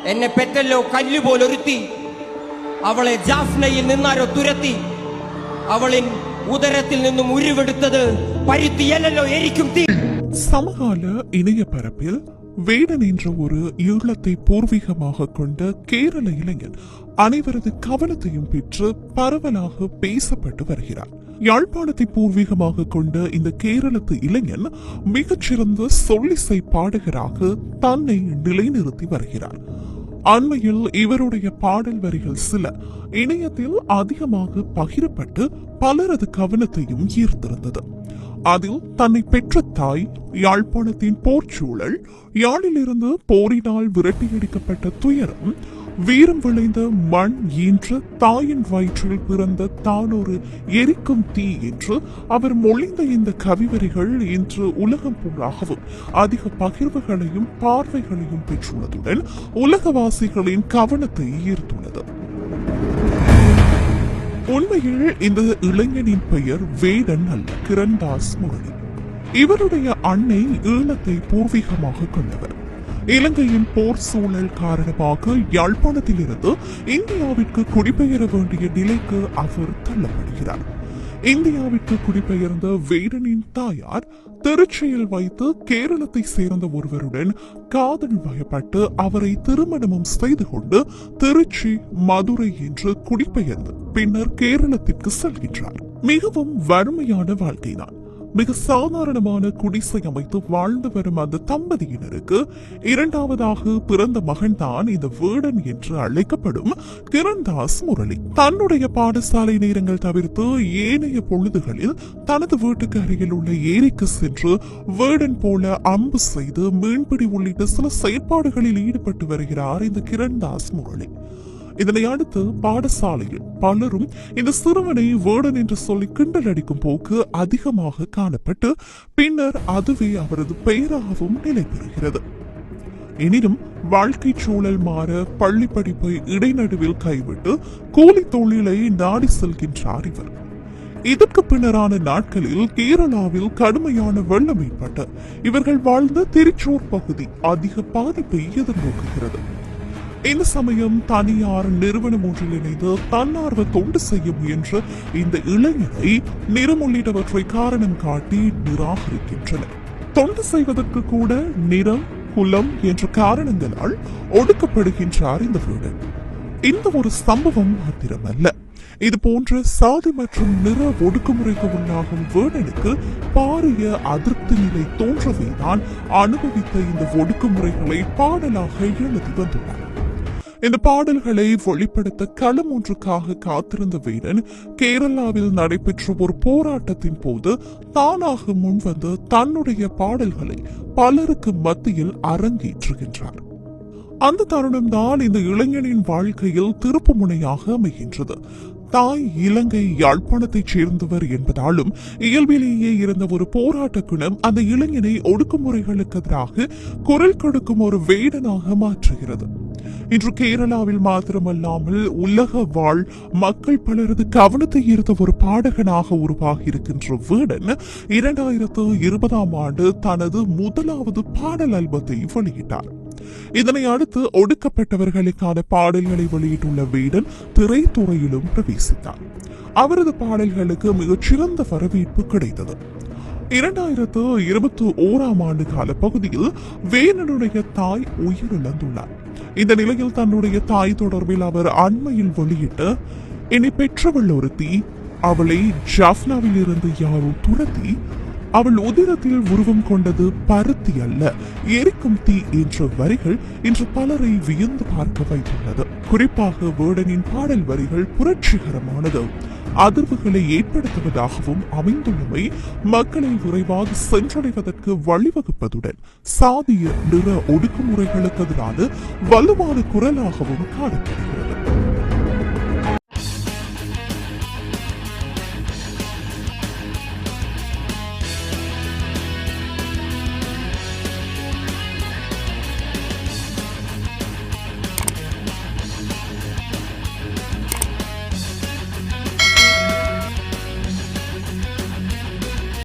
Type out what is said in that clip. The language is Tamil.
എന്നെ പെറ്റല്ലോ കല്ലുപോലൊരുത്തി, അവളെ ജാഫ്നയിൽ നിന്നാരോ തുരത്തി, അവളിൻ உதரத்தில் நிന്നും உருவெடுத்தது பருத்தியல்லோ எரிக்கும் தீ. சமகால இணைய பரப்பில் வேடன் என்ற ஒரு ஈழத்தை பூர்வீகமாக கொண்ட கேரள இளைஞன் அனைவரது கவனத்தையும் பெற்று பரவலாக பேசப்பட்டு வருகிறார். யாழ்ப்பாணத்தை பூர்வீகமாக கொண்ட இந்த கேரளத்து இளைஞன் மிகச்சிறந்த சொல்லிசை பாடகராக தன்னை நிலைநிறுத்தி வருகிறார். அண்மையில் இவருடைய பாடல் வரிகள் சில இணையத்தில் அதிகமாக பகிரப்பட்டு பலரது கவனத்தையும் ஈர்த்திருந்தது. அதில் தன்னை பெற்ற தாய், யாழ்ப்பாணத்தின் போர்ச்சூழல், யாழிலிருந்து போரினால் விரட்டியடிக்கப்பட்ட துயரம், வீரம் விளைந்த மண் ஈன்ற தாயின் வயிற்றில் பிறந்த தான் ஒரு எரிக்கும் தீ என்று அவர் மொழிந்த இந்த கவிவரிகள் இன்று உலகம் பூராகவும் அதிக பகிர்வுகளையும் பார்வைகளையும் பெற்றுள்ளதுடன் உலகவாசிகளின் கவனத்தை ஈர்த்துள்ளது. உண்மையில் இந்த இளைஞனின் பெயர் வேடன் அல்ல, கிரண்தாஸ் முரளி. இவருடைய அன்னை ஈழத்தை பூர்வீகமாக கொண்டவர். இலங்கையின் போர் சூழல் காரணமாக யாழ்ப்பாணத்தில் இருந்து இந்தியாவிற்கு குடிபெயர வேண்டிய நிலைக்கு அவர் தள்ளப்படுகிறார். இந்தியாவிற்கு குடிபெயர்ந்த வேடனின் தாயார் திருச்சியில் வைத்து கேரளத்தை சேர்ந்த ஒருவருடன் காதல் வயப்பட்டு அவரை திருமணமும் செய்து கொண்டு திருச்சி, மதுரை என்று குடிபெயர்ந்து பின்னர் கேரளத்திற்கு செல்கின்றார். மிகவும் வறுமையான வாழ்க்கைதான். மிக சாதாரணமான குடிசை அமைத்து வாழ்ந்து வரும் அந்த தம்பதியினருக்கு இரண்டாவதாக பிறந்த மகன்தான் இந்த வேடன் என்று அழைக்கப்படும் கிரண்தாஸ் முரளி. தன்னுடைய பாடசாலை நேரங்கள் தவிர்த்து ஏனைய பொழுதுகளில் தனது வீட்டுக்கு அருகில் உள்ள ஏரிக்கு சென்று வேடன் போல அம்பு செய்து மீன்பிடி உள்ளிட்ட சில செயற்பாடுகளில் ஈடுபட்டு வருகிறார் இந்த கிரண்தாஸ் முரளி. இதனை அடுத்து பாடசாலையில் பலரும் இந்த சிறுவனை வேடன் என்று சொல்லி கிண்டல் அடிக்கும் போக்கு அதிகமாக காணப்பட்டு பின்னர் அதுவே அவரது பெயராகவும் நிலை பெறுகிறது. எனினும் வாழ்க்கை சூழல் மாற பள்ளி படிப்பை இடைநடுவில் கைவிட்டு கூலி தொழிலை நாடி செல்கின்றார் இவர். இதற்கு பின்னரான நாட்களில் கேரளாவில் கடுமையான வெள்ளம் ஏற்பட்டு இவர்கள் வாழ்ந்த திருச்சூர் பகுதி அதிக பாதிப்பை எதிர்நோக்குகிறது. இந்த சமயம் தனியார் நிறுவனம் ஒன்றில் இணைந்து தன்னார்வ தொண்டு செய்ய முயன்ற இந்த இளைஞரை நிறம் உள்ளிட்டவற்றை காரணம் காட்டி நிராகரிக்கின்றனர். தொண்டு செய்வதற்கு கூட நிறம், குலம் என்ற காரணங்களால் ஒடுக்கப்படுகின்றார் இந்த வீடன். இந்த ஒரு சம்பவம் மாத்திரமல்ல, இது போன்ற சாதி மற்றும் நிற ஒடுக்குமுறைக்கு உள்ளாகும் வேடனுக்கு பாரிய அதிருப்தி நிலை தோன்றவைதான் அனுபவித்த இந்த ஒடுக்குமுறைகளை பாடலாக எழுதி வந்துள்ளார். இந்த பாடல்களை வெளிப்படுத்த களம் ஒன்றுக்காக காத்திருந்த வீரன் கேரளாவில் நடைபெற்ற ஒரு போராட்டத்தின் போது தானாக முன்வந்து தன்னுடைய பாடல்களை பலருக்கு மத்தியில் அரங்கேற்றுகின்றார். அந்த தருணம்தான் இந்த இளைஞனின் வாழ்க்கையில் திருப்பு முனையாக அமைகின்றது. தாய் இலங்கை யாழ்ப்பாணத்தைச் சேர்ந்தவர் என்பதாலும் இயல்பிலேயே இருந்த ஒரு போராட்ட குணம் அந்த இளைஞனை ஒடுக்குமுறைகளுக்கு எதிராக குரல் கொடுக்கும் ஒரு வேடனாக மாற்றுகிறது. இன்று கேரளாவில் மாத்திரமல்லாமல் உலக வாழ் மக்கள் பலரது கவனத்தை ஈர்த்த ஒரு பாடகனாக உருவாகி இருக்கின்ற வேடன் 2020 ஆண்டு தனது முதலாவது பாடல் ஆல்பத்தை வெளியிட்டார். இதனை அடுத்து ஒடுக்கப்பட்டவர்களுக்கான பாடல்களை வெளியிட்டுள்ள வேடன் திரைத்துறையிலும் பிரவேசித்தார். அவரது பாடல்களுக்கு மிகச்சிறந்த வரவேற்பு கிடைத்தது. 2021 ஆண்டு கால பகுதியில் வேடனுடைய தாய் உயிரிழந்துள்ளார். இந்த நிலையில் தன்னுடைய தாய் தொடர்பில் அவர் அண்மையில் வெளியிட்ட என்னை பெற்றவள் ஒருத்தி, அவளை ஜாஃப்னாவில் இருந்து யாரோ துரத்தி, அவள் உதிரத்தில் உருவம் கொண்டது பருத்தி அல்ல எரிக்கும் தீ என்ற வரிகள் இன்று பலரை வியந்து பார்க்க வைத்துள்ளது. குறிப்பாக வேடனின் பாடல் வரிகள் புரட்சிகரமானது, அதிர்வுகளை ஏற்படுத்துவதாகவும் அமைந்துள்ளமை மக்களை விரைவாக சென்றடைவதற்கு வழிவகுப்பதுடன் சாதிய நிற ஒடுக்குமுறைகளுக்கு எதிரான வலுவான குரலாகவும் காணப்படுகிறது.